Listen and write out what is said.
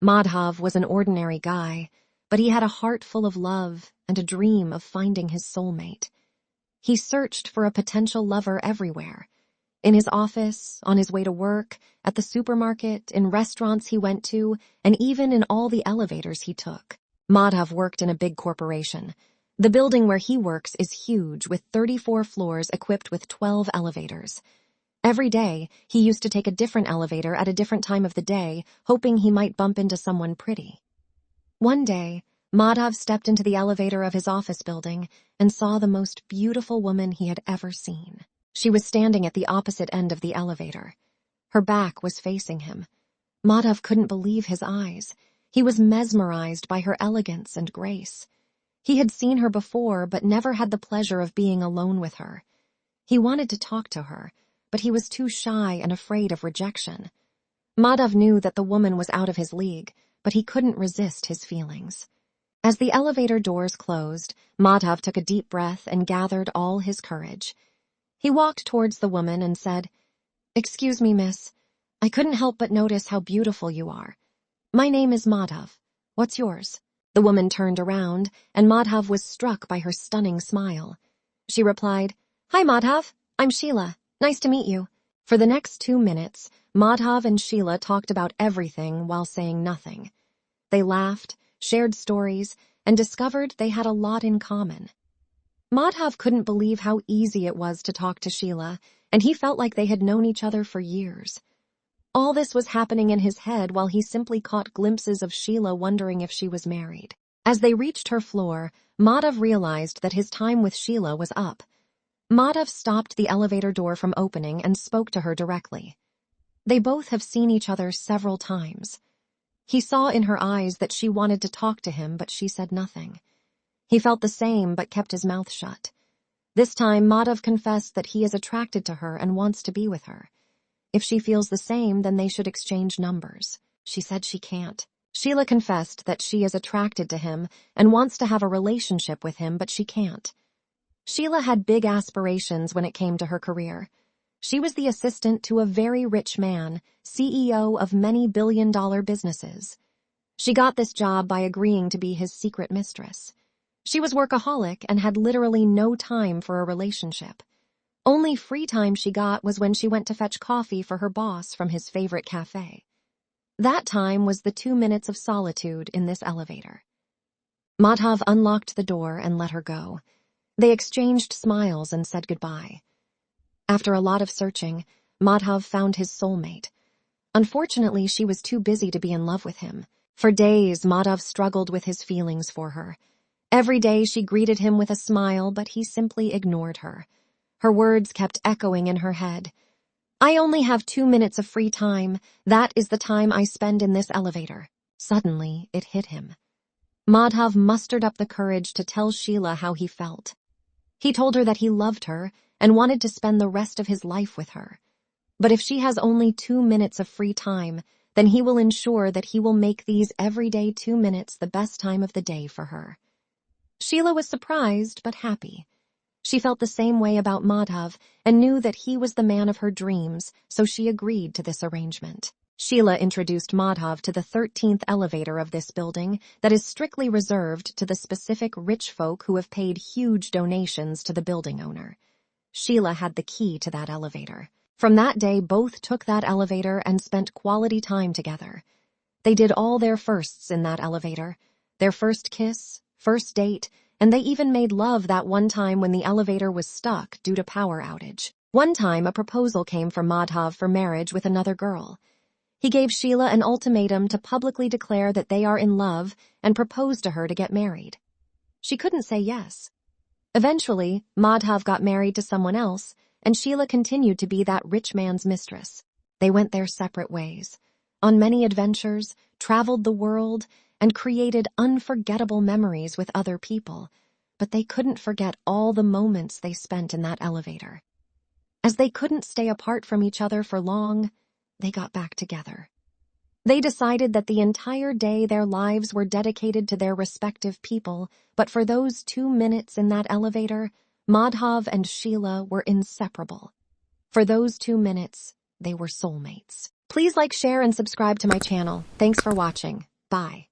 Madhav was an ordinary guy, but he had a heart full of love and a dream of finding his soulmate. He searched for a potential lover everywhere. In his office, on his way to work, at the supermarket, in restaurants he went to, and even in all the elevators he took. Madhav worked in a big corporation. The building where he works is huge, with 34 floors equipped with 12 elevators. Every day, he used to take a different elevator at a different time of the day, hoping he might bump into someone pretty. One day, Madhav stepped into the elevator of his office building and saw the most beautiful woman he had ever seen. She was standing at the opposite end of the elevator. Her back was facing him. Madhav couldn't believe his eyes. He was mesmerized by her elegance and grace. He had seen her before, but never had the pleasure of being alone with her. He wanted to talk to her, but he was too shy and afraid of rejection. Madhav knew that the woman was out of his league, but he couldn't resist his feelings. As the elevator doors closed, Madhav took a deep breath and gathered all his courage. He walked towards the woman and said, "Excuse me, miss. I couldn't help but notice how beautiful you are. My name is Madhav. What's yours?" The woman turned around, and Madhav was struck by her stunning smile. She replied, "Hi, Madhav. I'm Sheila. Nice to meet you." For the next 2 minutes, Madhav and Sheila talked about everything while saying nothing. They laughed, shared stories, and discovered they had a lot in common. Madhav couldn't believe how easy it was to talk to Sheila, and he felt like they had known each other for years. All this was happening in his head while he simply caught glimpses of Sheila wondering if she was married. As they reached her floor, Madhav realized that his time with Sheila was up. Madhav stopped the elevator door from opening and spoke to her directly. They both have seen each other several times. He saw in her eyes that she wanted to talk to him, but she said nothing. He felt the same but kept his mouth shut. This time, Madhav confessed that he is attracted to her and wants to be with her. If she feels the same, then they should exchange numbers. She said she can't. Sheila confessed that she is attracted to him and wants to have a relationship with him, but she can't. Sheila had big aspirations when it came to her career. She was the assistant to a very rich man, CEO of many billion-dollar businesses. She got this job by agreeing to be his secret mistress. She was workaholic and had literally no time for a relationship. Only free time she got was when she went to fetch coffee for her boss from his favorite cafe. That time was the 2 minutes of solitude in this elevator. Madhav unlocked the door and let her go. They exchanged smiles and said goodbye. After a lot of searching, Madhav found his soulmate. Unfortunately, she was too busy to be in love with him. For days, Madhav struggled with his feelings for her. Every day she greeted him with a smile, but he simply ignored her. Her words kept echoing in her head. "I only have 2 minutes of free time. That is the time I spend in this elevator." Suddenly, it hit him. Madhav mustered up the courage to tell Sheila how he felt. He told her that he loved her and wanted to spend the rest of his life with her. But if she has only 2 minutes of free time, then he will ensure that he will make these everyday 2 minutes the best time of the day for her. Sheila was surprised but happy. She felt the same way about Madhav and knew that he was the man of her dreams, so she agreed to this arrangement. Sheila introduced Madhav to the 13th elevator of this building that is strictly reserved to the specific rich folk who have paid huge donations to the building owner. Sheila had the key to that elevator. From that day, both took that elevator and spent quality time together. They did all their firsts in that elevator. Their first kiss, first date, and they even made love that one time when the elevator was stuck due to power outage. One time, a proposal came from Madhav for marriage with another girl. He gave Sheila an ultimatum to publicly declare that they are in love and propose to her to get married. She couldn't say yes. Eventually, Madhav got married to someone else, and Sheila continued to be that rich man's mistress. They went their separate ways, on many adventures, traveled the world, and created unforgettable memories with other people, but they couldn't forget all the moments they spent in that elevator. As they couldn't stay apart from each other for long, they got back together. They decided that the entire day their lives were dedicated to their respective people, but for those 2 minutes in that elevator, Madhav and Sheila were inseparable. For those 2 minutes, they were soulmates. Please like, share, and subscribe to my channel. Thanks for watching. Bye.